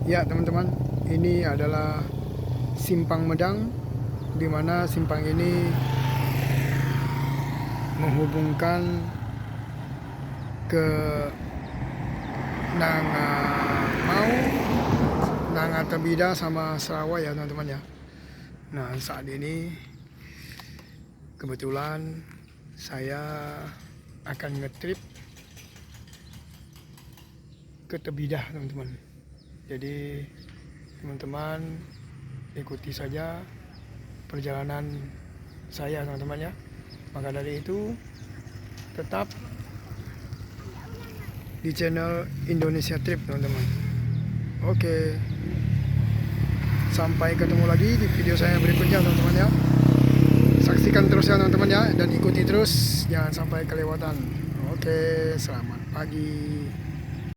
Ya teman-teman, ini adalah Simpang Medang, di mana simpang ini menghubungkan ke Nangamau, Nangatabida sama Sarawak ya teman-teman ya. Nah saat ini kebetulan saya akan ngetrip ke Tebidah teman-teman. Jadi teman-teman ikuti saja perjalanan saya teman-teman ya. Maka dari itu tetap di channel Indonesia Trip teman-teman. Oke, sampai ketemu lagi di video saya berikutnya teman-teman ya. Saksikan terus ya teman-teman ya, dan ikuti terus, jangan sampai kelewatan. Oke, selamat pagi.